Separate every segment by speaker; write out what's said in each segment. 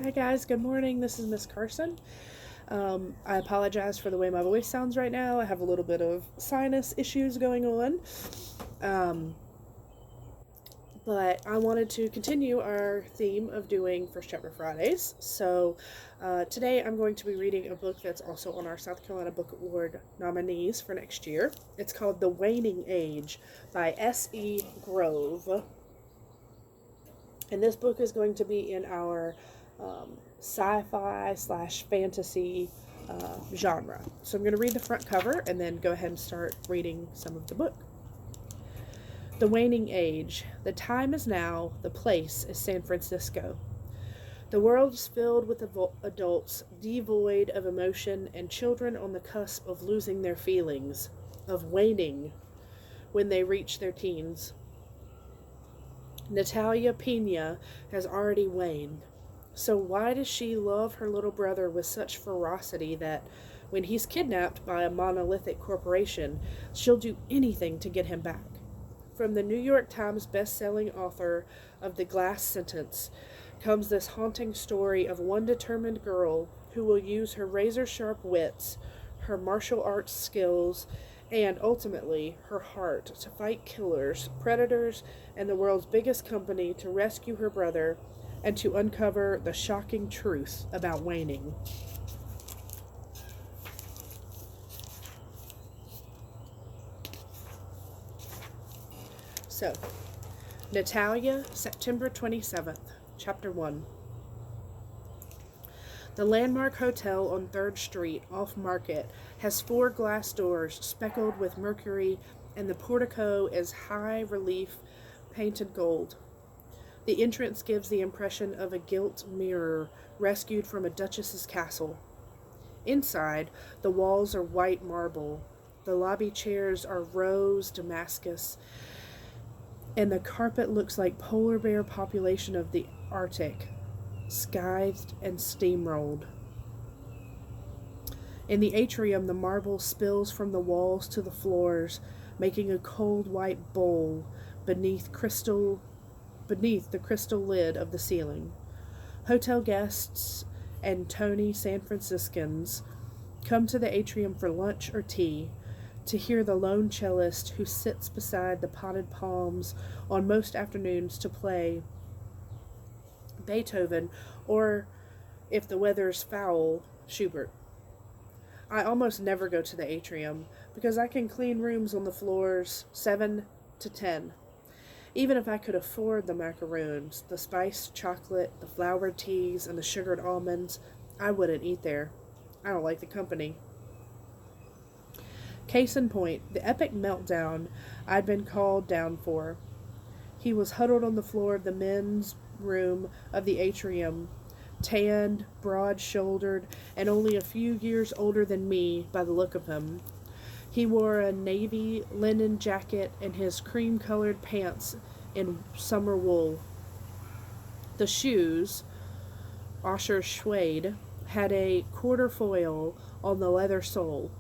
Speaker 1: Hi guys, good morning. This is Miss Carson. I apologize for the way my voice sounds right now. I have a little bit of sinus issues going on. Um, but I wanted to continue our theme of doing First Chapter Fridays. So today I'm going to be reading a book that's also on our South Carolina Book Award nominees for next year. It's called The Waning Age by S.E. Grove. And this book is going to be in our sci-fi slash fantasy genre. So I'm going to read the front cover and then go ahead and start reading some of the book. The Waning Age. The time is now. The place is San Francisco. The world is filled with adults devoid of emotion and children on the cusp of losing their feelings, of waning when they reach their teens. Natalia Pena has already waned. So why does she love her little brother with such ferocity that when he's kidnapped by a monolithic corporation, she'll do anything to get him back? From the New York Times best-selling author of The Glass Sentence comes this haunting story of one determined girl who will use her razor-sharp wits, her martial arts skills, and ultimately her heart to fight killers, predators, and the world's biggest company to rescue her brother and to uncover the shocking truth about Waning. So, Natalia, September 27th, Chapter 1. The Landmark Hotel on 3rd Street, off Market, has 4 glass doors speckled with mercury, and the portico is high-relief painted gold. The entrance gives the impression of a gilt mirror rescued from a duchess's castle. Inside, the walls are white marble. The lobby chairs are rose Damascus, and the carpet looks like polar bear population of the Arctic, scythed and steamrolled. In the atrium, the marble spills from the walls to the floors, making a cold white bowl beneath the crystal lid of the ceiling. Hotel guests and Tony San Franciscans come to the atrium for lunch or tea, to hear the lone cellist who sits beside the potted palms on most afternoons to play Beethoven, or, if the weather's foul, Schubert. I almost never go to the atrium because I can clean rooms on the floors 7 to 10. Even if I could afford the macaroons, the spiced chocolate, the flowered teas, and the sugared almonds, I wouldn't eat there. I don't like the company. Case in point, the epic meltdown I'd been called down for. He was huddled on the floor of the men's room of the atrium, tanned, broad-shouldered, and only a few years older than me by the look of him. He wore a navy linen jacket and his cream-colored pants in summer wool. The shoes, Osher suede, had a quarter foil on the leather sole.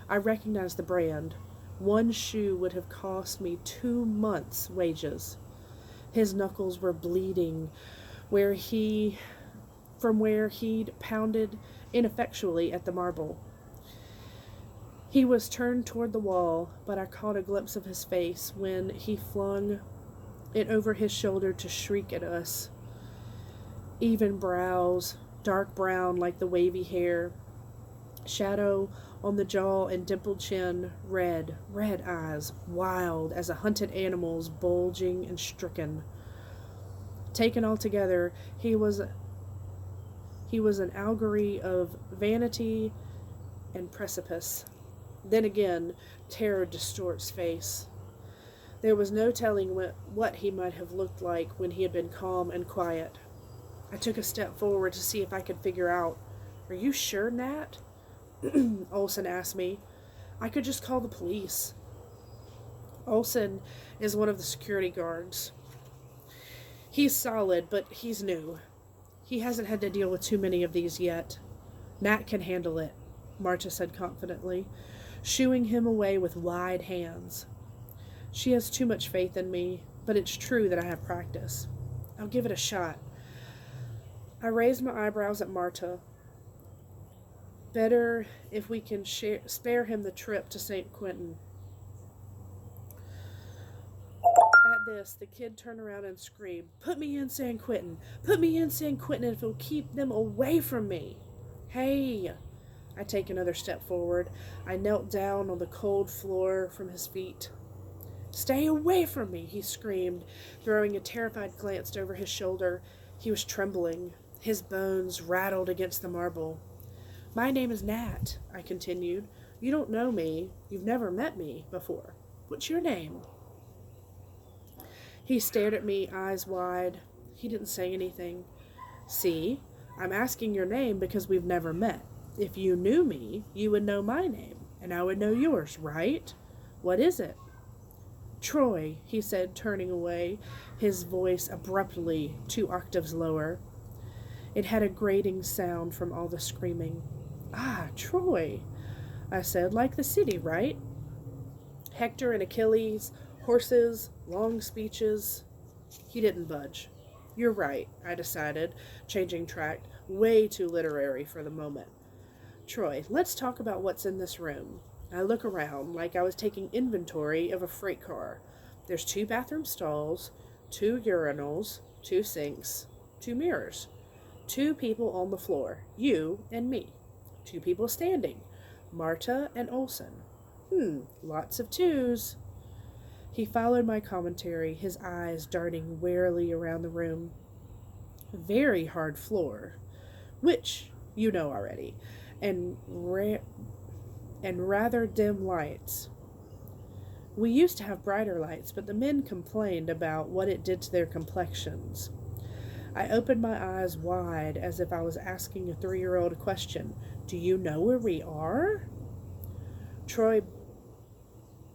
Speaker 1: I recognized the brand. One shoe would have cost me 2 months' wages. His knuckles were bleeding from where he'd pounded ineffectually at the marble. He was turned toward the wall, but I caught a glimpse of his face when he flung it over his shoulder to shriek at us. Even brows, dark brown like the wavy hair, shadow on the jaw and dimpled chin, red eyes, wild as a hunted animal's, bulging and stricken. Taken altogether, he was an allegory of vanity and precipice. Then again, terror distorts face. There was no telling what he might have looked like when he had been calm and quiet. I took a step forward to see if I could figure out. "Are you sure, Nat?" Olson asked me. "I could just call the police." Olson is one of the security guards. He's solid, but he's new. He hasn't had to deal with too many of these yet. "Nat can handle it," Marta said confidently, shooing him away with wide hands. She has too much faith in me, but it's true that I have practice. I'll give it a shot. I raised my eyebrows at Marta. Better if we can spare him the trip to St. Quentin. At this, the kid turned around and screamed, "Put me in San Quentin! Put me in San Quentin if it'll keep them away from me!" "Hey!" I take another step forward. I knelt down on the cold floor from his feet. "Stay away from me!" he screamed, throwing a terrified glance over his shoulder. He was trembling. His bones rattled against the marble. "My name is Nat," I continued. "You don't know me. You've never met me before. What's your name?" He stared at me, eyes wide. He didn't say anything. "See, I'm asking your name because we've never met. If you knew me, you would know my name, and I would know yours, right? What is it?" "Troy," he said, turning away, his voice abruptly 2 octaves lower. It had a grating sound from all the screaming. "Ah, Troy," I said, "like the city, right? Hector and Achilles, horses, long speeches." He didn't budge. "You're right," I decided, changing track. Way too literary for the moment. "Troy, let's talk about what's in this room." I look around like I was taking inventory of a freight car. There's 2 bathroom stalls, 2 urinals, 2 sinks, 2 mirrors, 2 people on the floor, you and me. 2 people standing, Marta and Olson. Lots of 2s. He followed my commentary, his eyes darting warily around the room. Very hard floor, which you know already, and rather dim lights. We used to have brighter lights, but the men complained about what it did to their complexions. I opened my eyes wide as if I was asking a 3-year-old a question. "Do you know where we are?" Troy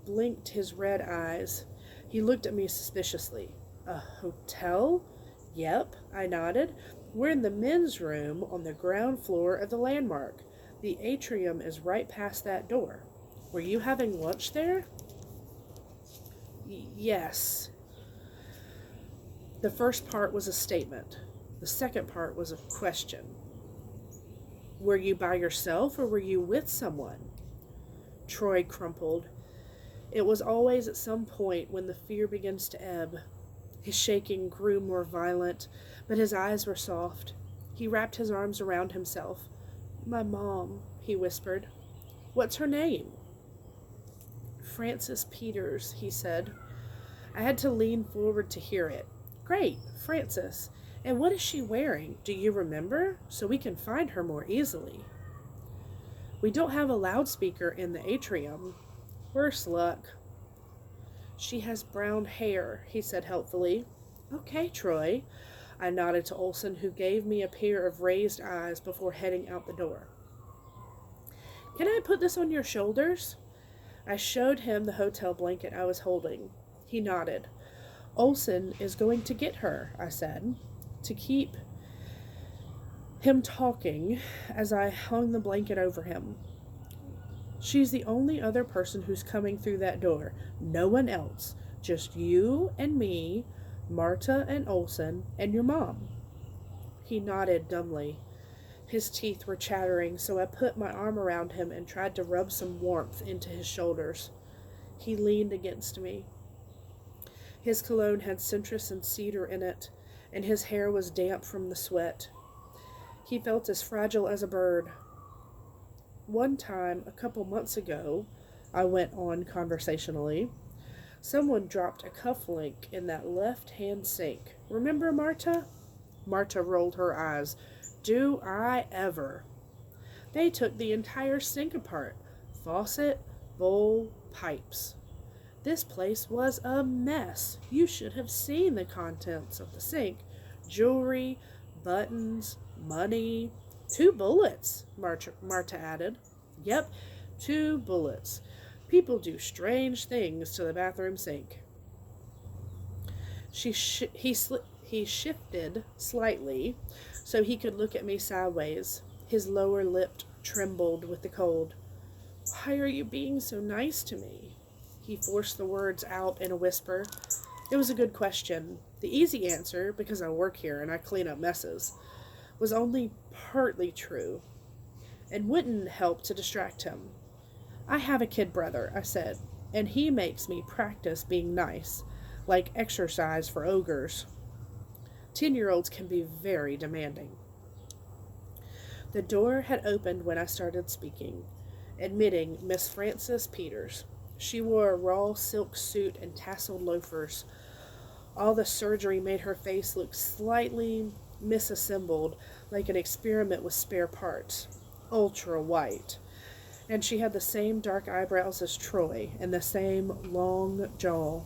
Speaker 1: blinked his red eyes. He looked at me suspiciously. "A hotel?" "Yep," I nodded. "We're in the men's room on the ground floor of the Landmark. The atrium is right past that door. Were you having lunch there?" Yes. The first part was a statement. The second part was a question. "Were you by yourself or were you with someone?" Troy crumpled. It was always at some point when the fear begins to ebb. His shaking grew more violent, but his eyes were soft. He wrapped his arms around himself. "My mom," he whispered. "What's her name?" "Frances Peters," he said. I had to lean forward to hear it. "Great, Frances. And what is she wearing? Do you remember? So we can find her more easily." "We don't have a loudspeaker in the atrium." "Worse luck." "She has brown hair," he said helpfully. "Okay, Troy." I nodded to Olson, who gave me a pair of raised eyes before heading out the door. "Can I put this on your shoulders?" I showed him the hotel blanket I was holding. He nodded. "Olson is going to get her," I said, to keep him talking as I hung the blanket over him. "She's the only other person who's coming through that door. No one else. Just you and me, Marta and Olson, and your mom." He nodded dumbly. His teeth were chattering, so I put my arm around him and tried to rub some warmth into his shoulders. He leaned against me. His cologne had citrus and cedar in it, and his hair was damp from the sweat. He felt as fragile as a bird. "One time, a couple months ago," I went on conversationally, "someone dropped a cufflink in that left-hand sink. Remember, Marta?" Marta rolled her eyes. "Do I ever!" "They took the entire sink apart. Faucet, bowl, pipes. This place was a mess. You should have seen the contents of the sink. Jewelry, buttons, money. 2 bullets, Marta added. "Yep, 2 bullets. People do strange things to the bathroom sink." He shifted slightly so he could look at me sideways. His lower lip trembled with the cold. "Why are you being so nice to me?" He forced the words out in a whisper. It was a good question. The easy answer, because I work here and I clean up messes. was only partly true and wouldn't help to distract him. I have a kid brother, I said, and he makes me practice being nice, like exercise for ogres. 10-year-olds can be very demanding. The door had opened when I started speaking, admitting Miss Frances Peters. She wore a raw silk suit and tasseled loafers. All the surgery made her face look slightly misassembled, like an experiment with spare parts. Ultra white. And she had the same dark eyebrows as Troy, and the same long jaw.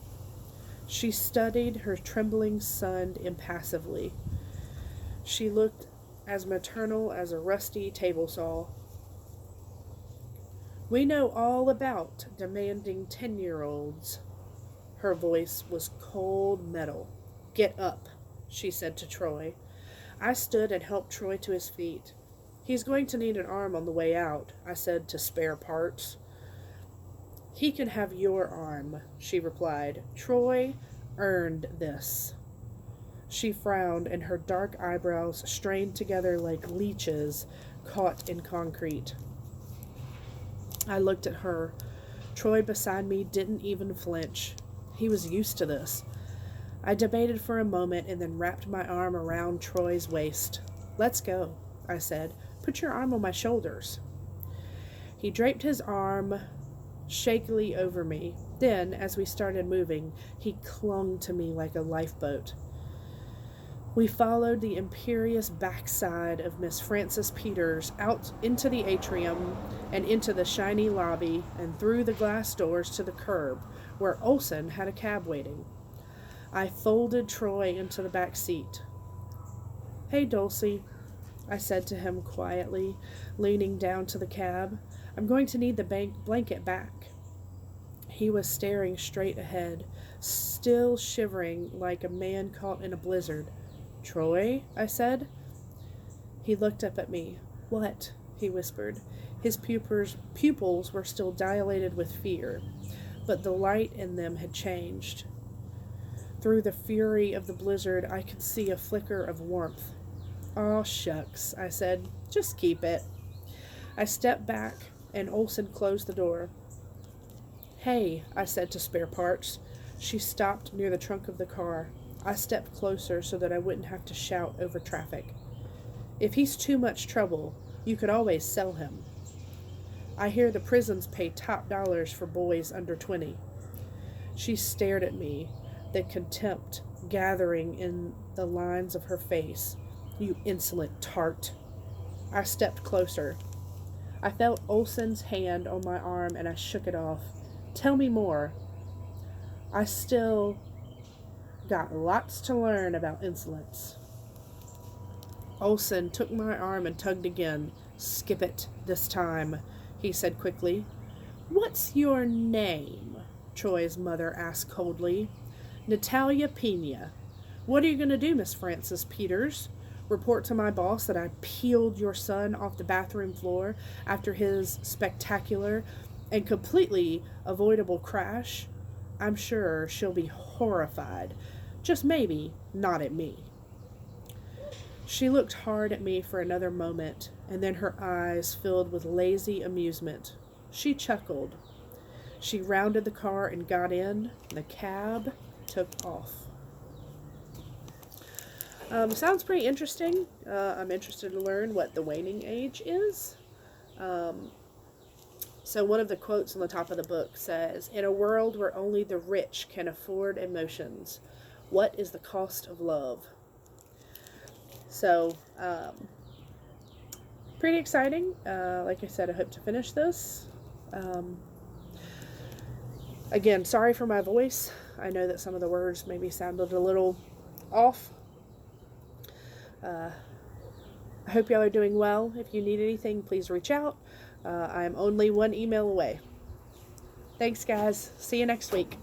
Speaker 1: She studied her trembling son impassively. She looked as maternal as a rusty table saw. We know all about demanding 10-year-olds. Her voice was cold metal. Get up, she said to Troy. I stood and helped Troy to his feet. He's going to need an arm on the way out, I said to spare parts. He can have your arm, she replied. Troy earned this. She frowned, and her dark eyebrows strained together like leeches caught in concrete. I looked at her. Troy beside me didn't even flinch. He was used to this. I debated for a moment and then wrapped my arm around Troy's waist. Let's go, I said. Put your arm on my shoulders. He draped his arm shakily over me. Then, as we started moving, he clung to me like a lifeboat. We followed the imperious backside of Miss Frances Peters out into the atrium and into the shiny lobby and through the glass doors to the curb, where Olson had a cab waiting. I folded Troy into the back seat. Hey, Dulcie, I said to him quietly, leaning down to the cab. I'm going to need the blanket back. He was staring straight ahead, still shivering like a man caught in a blizzard. Troy, I said. He looked up at me. What? He whispered. His pupils were still dilated with fear, but the light in them had changed. Through the fury of the blizzard, I could see a flicker of warmth. Aw, shucks, I said. Just keep it. I stepped back, and Olson closed the door. Hey, I said to spare parts. She stopped near the trunk of the car. I stepped closer so that I wouldn't have to shout over traffic. If he's too much trouble, you could always sell him. I hear the prisons pay top dollars for boys under 20. She stared at me, the contempt gathering in the lines of her face. You insolent tart. I stepped closer. I felt Olson's hand on my arm and I shook it off. Tell me more. I still got lots to learn about insolence. Olson took my arm and tugged again. Skip it this time, he said quickly. What's your name? Troy's mother asked coldly. Natalia Pena. What are you going to do, Miss Frances Peters? Report to my boss that I peeled your son off the bathroom floor after his spectacular and completely avoidable crash? I'm sure she'll be horrified. Just maybe not at me. She looked hard at me for another moment, and then her eyes filled with lazy amusement. She chuckled. She rounded the car and got in. The cab took off. Sounds pretty interesting. I'm interested to learn what the waning age is. So one of the quotes on the top of the book says, in a world where only the rich can afford emotions, what is the cost of love? So, pretty exciting. Like I said, I hope to finish this. Again, sorry for my voice. I know that some of the words maybe sounded a little off. I hope y'all are doing well. If you need anything, please reach out. I'm only one email away. Thanks, guys. See you next week.